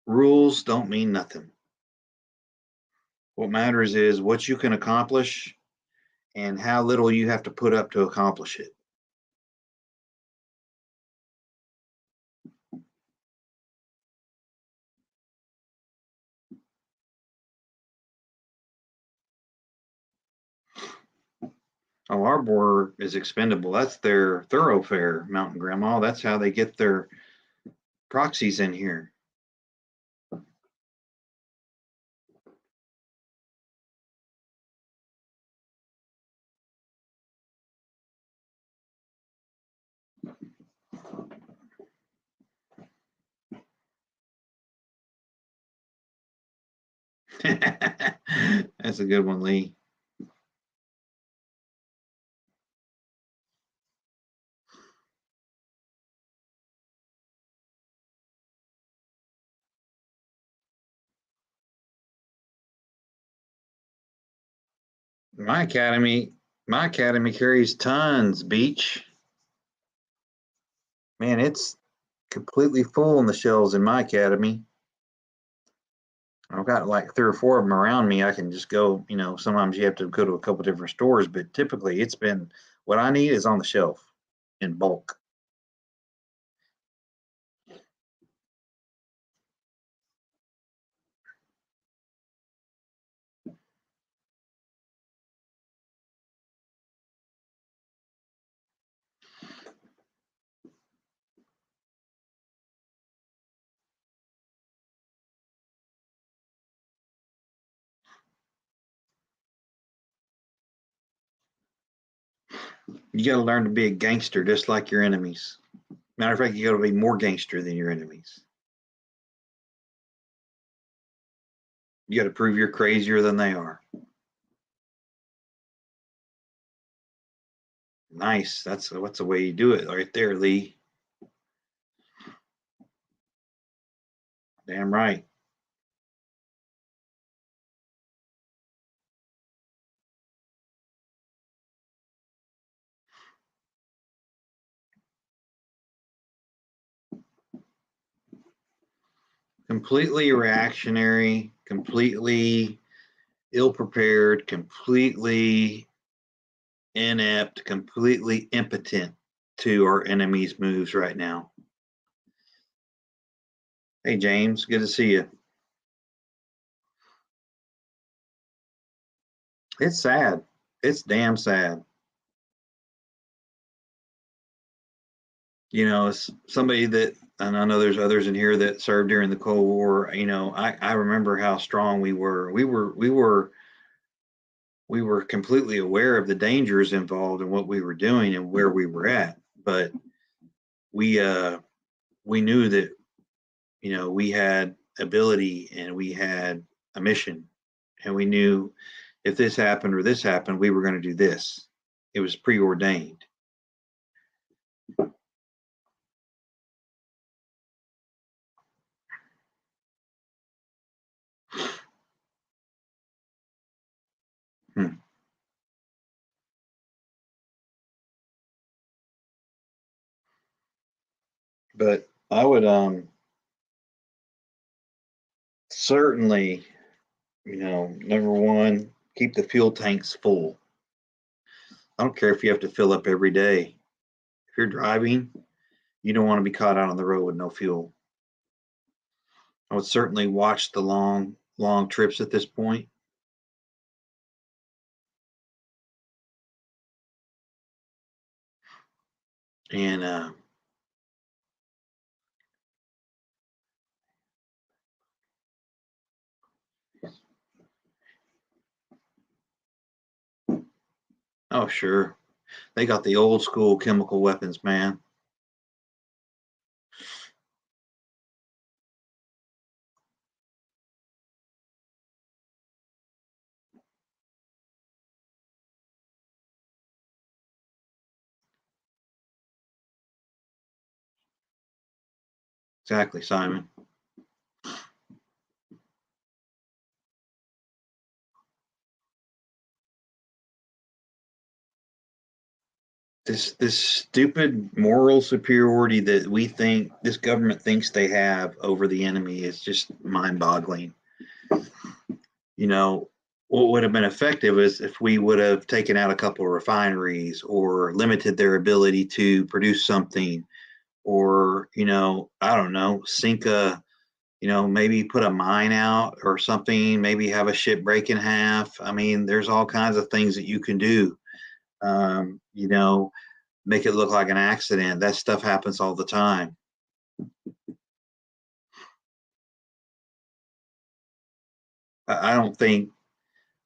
S1: rules don't mean nothing. What matters is what you can accomplish and how little you have to put up to accomplish it. Oh, our border is expendable. That's their thoroughfare, Mountain Grandma. That's how they get their proxies in here. That's a good one, Lee. My academy, my academy carries tons, Beach. Man, it's completely full in the shelves in my academy. I've got like 3 or 4 of them around me. I can just go, sometimes you have to go to a couple different stores, but typically it's been what I need is on the shelf in bulk. You got to learn to be a gangster just like your enemies. Matter of fact, you got to be more gangster than your enemies. You got to prove you're crazier than they are. Nice. What's the way you do it right there, Lee. Damn right. Completely reactionary, completely ill prepared, completely inept, completely impotent to our enemies' moves right now. Hey, James, good to see you. It's sad. It's damn sad. It's somebody that, and I know there's others in here that served during the Cold War. I remember how strong we were. We were completely aware of the dangers involved in what we were doing and where we were at. But we we knew that we had ability and we had a mission, and we knew if this happened or this happened, we were going to do this. It was preordained. Hmm. But I would certainly, number one, keep the fuel tanks full. I don't care if you have to fill up every day. If you're driving, you don't want to be caught out on the road with no fuel. I would certainly watch the long trips at this point. And oh, sure, they got the old school chemical weapons, man. Exactly, Simon. This stupid moral superiority that we think this government thinks they have over the enemy is just mind-boggling. What would have been effective is if we would have taken out a couple of refineries or limited their ability to produce something, or I don't know, sink a, maybe put a mine out or something, maybe have a ship break in half. I mean, there's all kinds of things that you can do. um, you know make it look like an accident. That stuff happens all the time. I don't think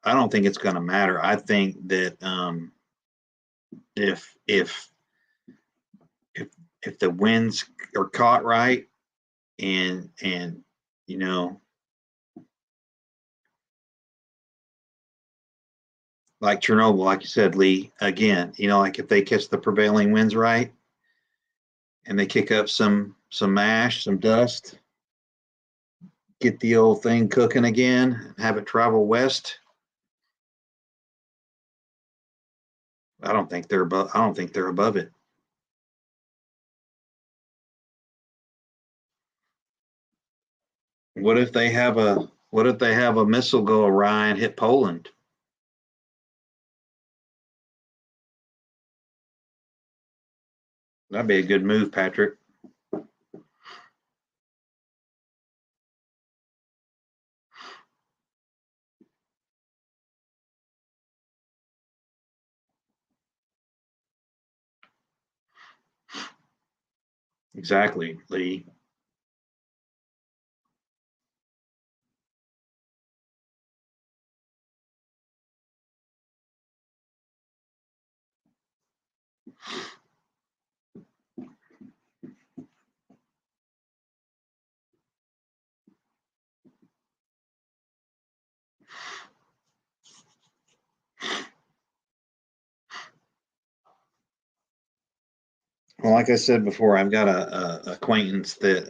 S1: it's going to matter. I think that if if if if the winds are caught right, and you know like Chernobyl, like you said, Lee, again, like if they catch the prevailing winds right and they kick up some ash, some dust, get the old thing cooking again, have it travel west, I don't think they're above. I don't think they're above it. What if they have a missile go awry and hit Poland? That'd be a good move, Patrick. Exactly, Lee. Well, like I said before, I've got a acquaintance that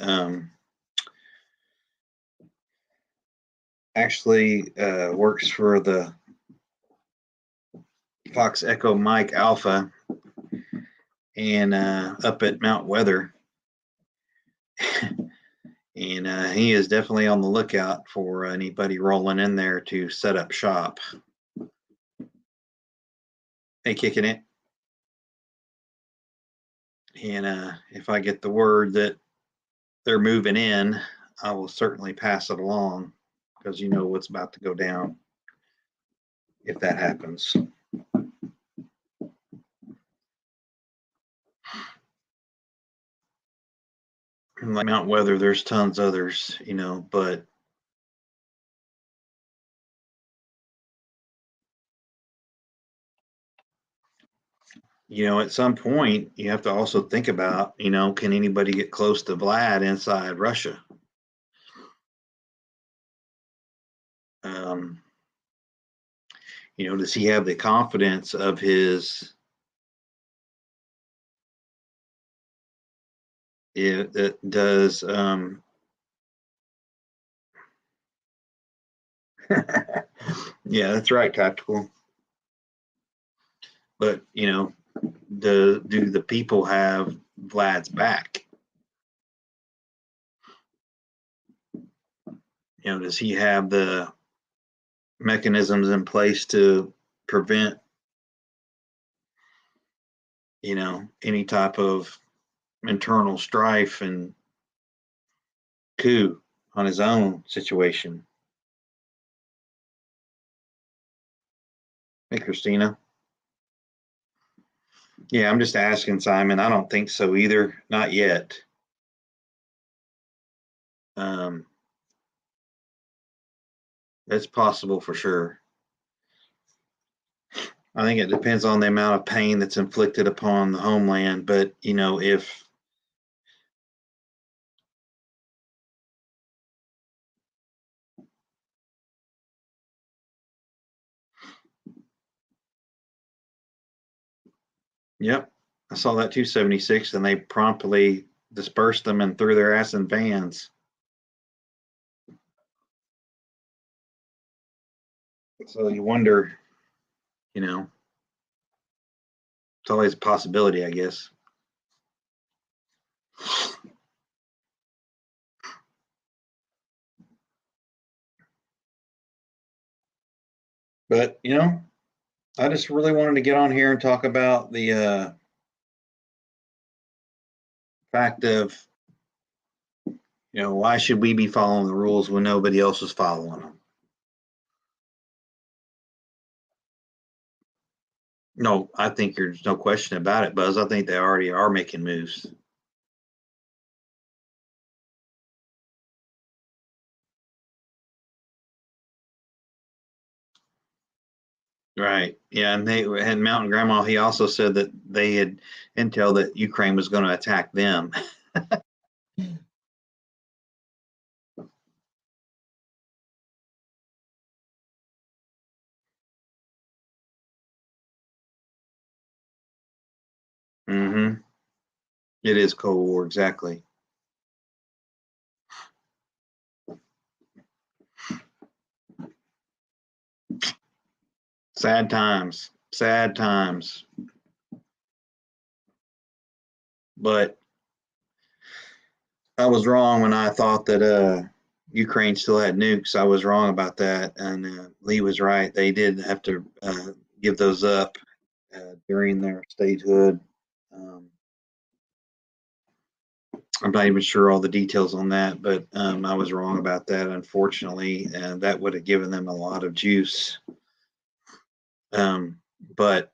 S1: actually works for the Fox Echo Mike Alpha and up at Mount Weather. And he is definitely on the lookout for anybody rolling in there to set up shop. Hey, kicking it. And if I get the word that they're moving in, I will certainly pass it along because you know what's about to go down if that happens. And like Mount Weather, there's tons others, you know, but you know, at some point, you have to also think about, you know, can anybody get close to Vlad inside Russia? Um, you know, does he have the confidence of his? It does. Yeah, that's right, tactical. But you know, do the people have Vlad's back? You know, does he have the mechanisms in place to prevent, you know, any type of internal strife and coup on his own situation? Hey, Christina. Yeah, I'm just asking, Simon. I don't think so either. Not yet. Um, that's possible for sure. I think it depends on the amount of pain that's inflicted upon the homeland. But, you know, if Yep, I saw that 276, and they promptly dispersed them and threw their ass in vans. So you wonder, you know, it's always a possibility, I guess. But you know, I just really wanted to get on here and talk about the fact of, you know, why should we be following the rules when nobody else is following them? No, I think there's no question about it, Buzz. I think they already are making moves. Right. Yeah, and they had Mountain Grandma. He also said that they had intel that Ukraine was going to attack them. Mm-hmm. It is Cold War, exactly. Sad times. Sad times. But I was wrong when I thought that Ukraine still had nukes. I was wrong about that, and Lee was right. They did have to give those up during their statehood. Um, I'm not even sure all the details on that, but I was wrong about that, unfortunately, and that would have given them a lot of juice. But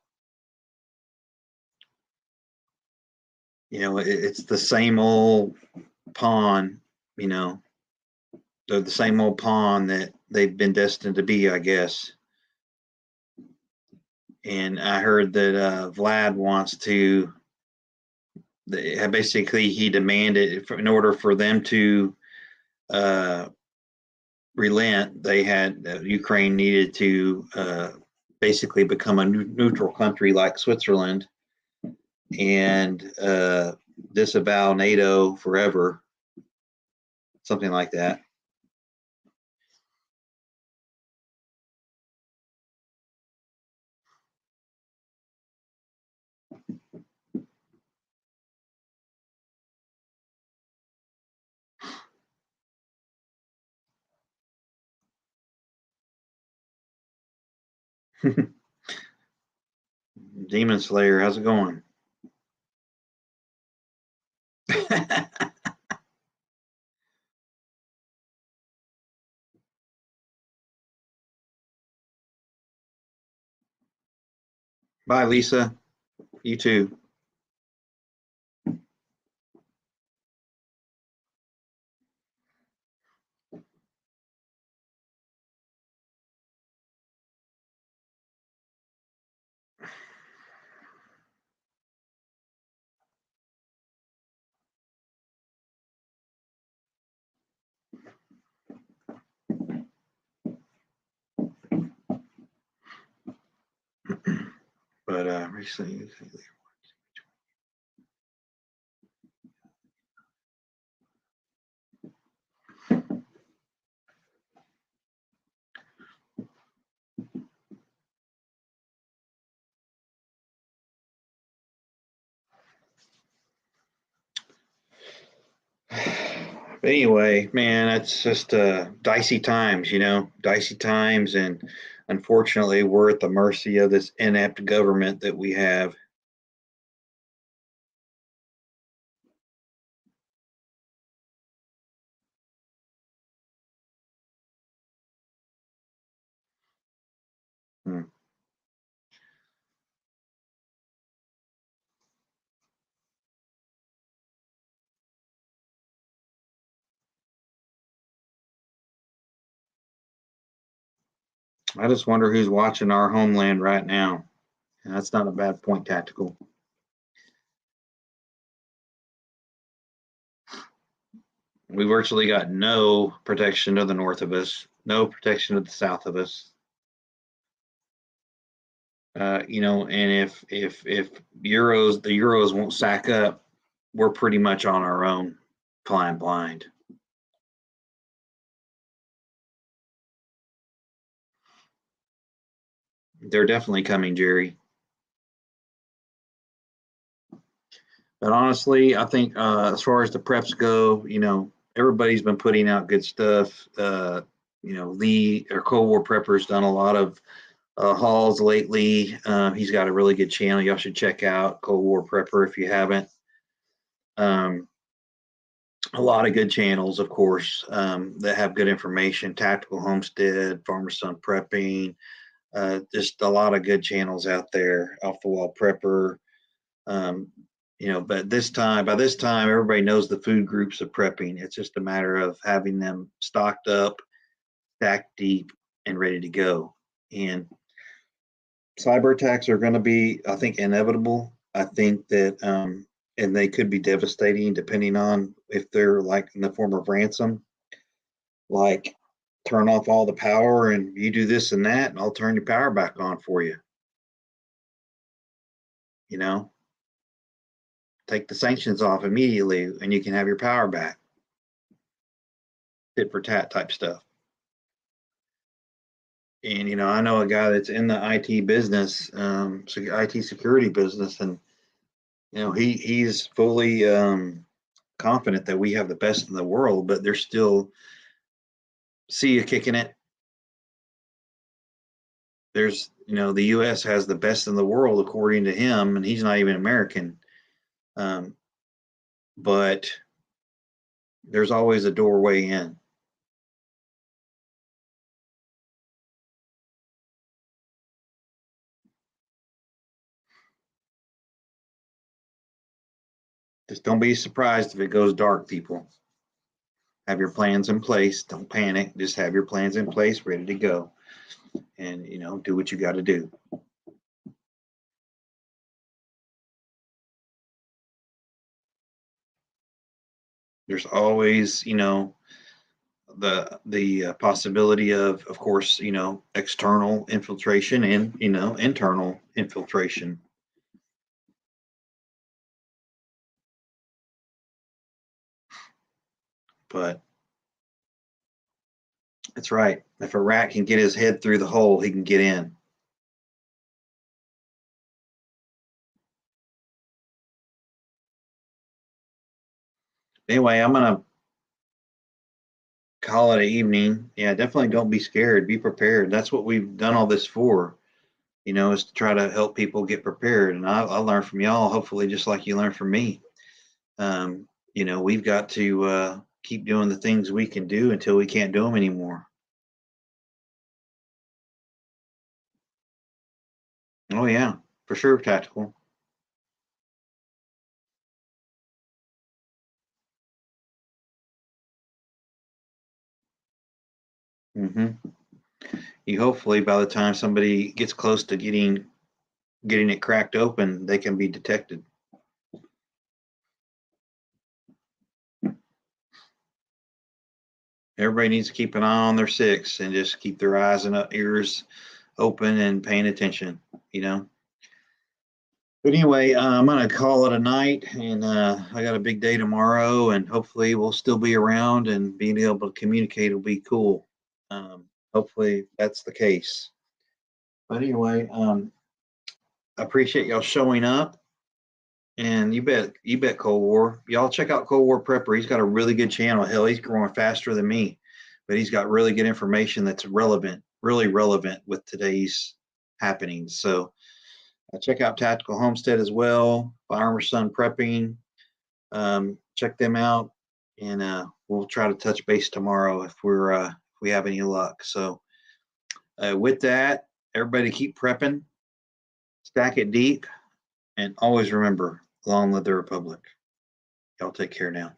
S1: it's the same old pawn. They're the same old pawn that they've been destined to be, I guess. And I heard that Vlad wants to. Basically, he demanded in order for them to relent, they had Ukraine needed to basically become a neutral country like Switzerland and disavow NATO forever, something like that. Demon Slayer, how's it going? Bye, Lisa. You too. But recently, but anyway, man, it's just dicey times, dicey times, and unfortunately, we're at the mercy of this inept government that we have. Hmm. I just wonder who's watching our homeland right now. And that's not a bad point, tactical. We virtually got no protection to the north of us, no protection to the south of us. And if the Euros won't sack up, we're pretty much on our own, flying blind. They're definitely coming, Jerry. But honestly, I think as far as the preps go, everybody's been putting out good stuff. Lee or Cold War Prepper's done a lot of hauls lately. He's got a really good channel. Y'all should check out Cold War Prepper if you haven't. A lot of good channels, of course, that have good information. Tactical Homestead, Farmer Son Prepping, just a lot of good channels out there. Off the Wall Prepper. But by this time, everybody knows the food groups of prepping. It's just a matter of having them stocked up, stacked deep, and ready to go. And cyber attacks are going to be, I think, inevitable. I think that, and they could be devastating depending on if they're like in the form of ransom, like turn off all the power and you do this and that, and I'll turn your power back on for you. Take the sanctions off immediately and you can have your power back. Tit for tat type stuff. And I know a guy that's in the IT business, IT security business, and he's fully confident that we have the best in the world, but there's still see you kicking it. There's the U.S. has the best in the world according to him, and he's not even American. But there's always a doorway in. Just don't be surprised if it goes dark, people. Have your plans in place. Don't panic. Just have your plans in place, ready to go, and do what you got to do. There's always, the possibility of course, external infiltration and internal infiltration. But that's right. If a rat can get his head through the hole, he can get in. Anyway, I'm gonna call it an evening. Yeah, definitely don't be scared. Be prepared. That's what we've done all this for. Is to try to help people get prepared. And I learn from y'all, hopefully, just like you learn from me. We've got to keep doing the things we can do until we can't do them anymore. Oh yeah, for sure, tactical. hmm You hopefully by the time somebody gets close to getting it cracked open, they can be detected. Everybody needs to keep an eye on their six and just keep their eyes and ears open and paying attention. You know. But anyway, I'm gonna call it a night, and I got a big day tomorrow, and hopefully we'll still be around and being able to communicate will be cool. Hopefully that's the case. But anyway, I appreciate y'all showing up, and you bet Cold War. Y'all check out Cold War Prepper. He's got a really good channel. Hell, he's growing faster than me, but he's got really good information that's relevant, really relevant with today's happenings. So check out Tactical Homestead as well. Firearmer Son Prepping. Check them out, and we'll try to touch base tomorrow if we have any luck. So with that, everybody keep prepping, stack it deep, and always remember, long live the Republic. Y'all take care now.